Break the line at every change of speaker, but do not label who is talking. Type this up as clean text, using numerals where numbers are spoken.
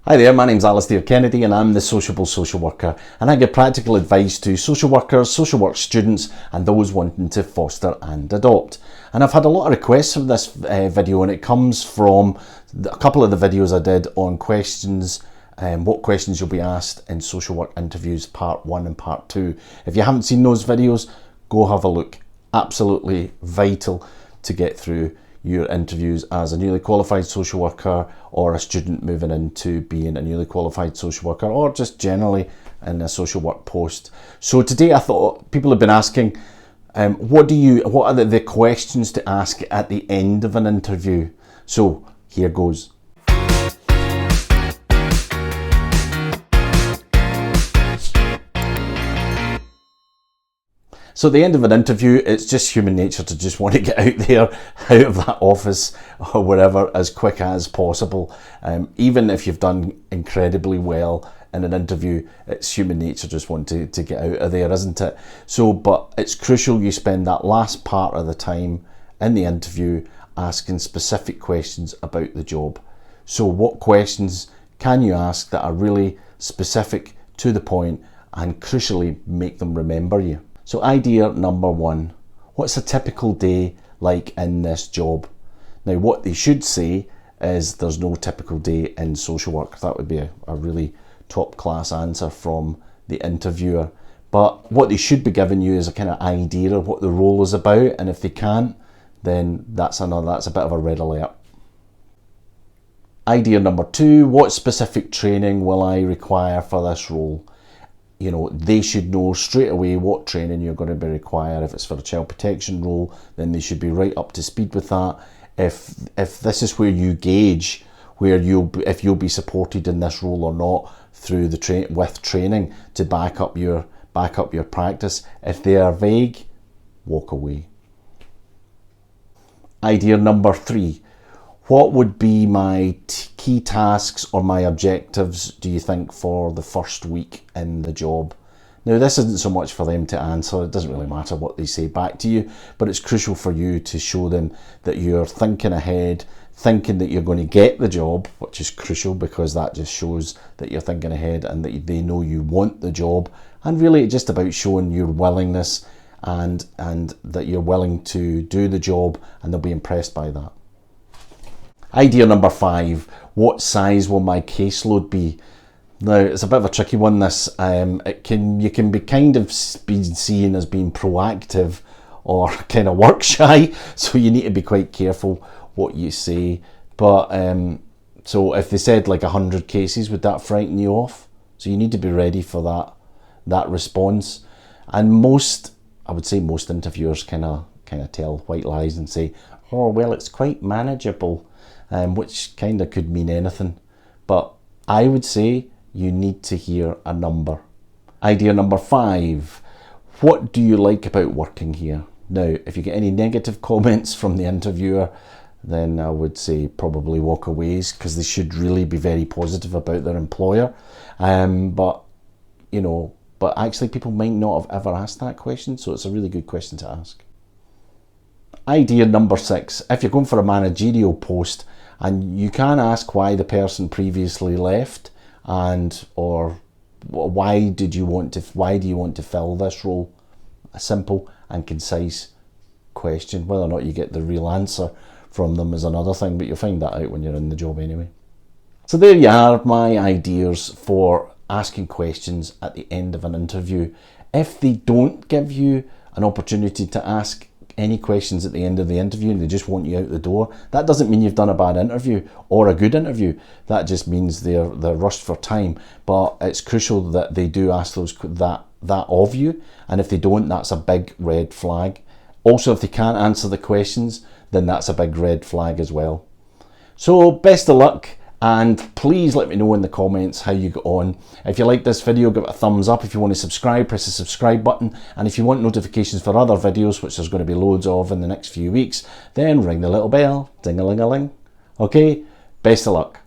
Hi there, my name's Alistair Kennedy and I'm the Sociable Social Worker, and I give practical advice to social workers, social work students and those wanting to foster and adopt. And I've had a lot of requests for this video, and it comes from a couple of the videos I did on questions, what questions you'll be asked in social work interviews part 1 and part 2. If you haven't seen those videos, go have a look. Absolutely vital to get through your interviews as a newly qualified social worker or a student moving into being a newly qualified social worker, or just generally in a social work post. So today I thought people have been asking, what are the questions to ask at the end of an interview? So here goes. So at the end of an interview, it's just human nature to just want to get out there, out of that office or wherever as quick as possible. Even if you've done incredibly well in an interview, it's human nature just want to get out of there, isn't it? So, but it's crucial you spend that last part of the time in the interview asking specific questions about the job. So what questions can you ask that are really specific, to the point, and crucially make them remember you? So idea number 1, what's a typical day like in this job? Now what they should say is there's no typical day in social work. That would be a really top class answer from the interviewer. But what they should be giving you is a kind of idea of what the role is about, and if they can't, then that's a bit of a red alert. Idea number 2, what specific training will I require for this role? You know, they should know straight away what training you're going to be required. If it's for a child protection role, then they should be right up to speed with that. If this is where you gauge where if you'll be supported in this role or not through with training to back up your practice. If they are vague, walk away. Idea number 3. What would be my key tasks or my objectives, do you think, for the first week in the job? Now, this isn't so much for them to answer. It doesn't really matter what they say back to you, but it's crucial for you to show them that you're thinking ahead, thinking that you're going to get the job, which is crucial because that just shows that you're thinking ahead and that they know you want the job. And really, it's just about showing your willingness and that you're willing to do the job, and they'll be impressed by that. Idea number 5, what size will my caseload be? Now, it's a bit of a tricky one, this. You can be kind of seen as being proactive or kind of work shy, so you need to be quite careful what you say. But so if they said like 100 cases, would that frighten you off? So you need to be ready for that response. And I would say most interviewers kind of tell white lies and say, oh well, it's quite manageable. Which kind of could mean anything. But I would say you need to hear a number. Idea number 5, what do you like about working here? Now, if you get any negative comments from the interviewer, then I would say probably walk away, because they should really be very positive about their employer. But actually people might not have ever asked that question, so it's a really good question to ask. Idea number 6, if you're going for a managerial post, and you can ask why the person previously left, or why do you want to fill this role? A simple and concise question. Whether or not you get the real answer from them is another thing, but you'll find that out when you're in the job anyway. So there you are, my ideas for asking questions at the end of an interview. If they don't give you an opportunity to ask any questions at the end of the interview and they just want you out the door, that doesn't mean you've done a bad interview or a good interview. That just means they're rushed for time. But it's crucial that they do ask that of you, and if they don't, that's a big red flag. Also, if they can't answer the questions, then that's a big red flag as well. So best of luck, and please let me know in the comments how you got on. If you like this video, give it a thumbs up. If you want to subscribe, press the subscribe button. And if you want notifications for other videos, which there's going to be loads of in the next few weeks, then ring the little bell, ding-a-ling-a-ling. Okay, best of luck.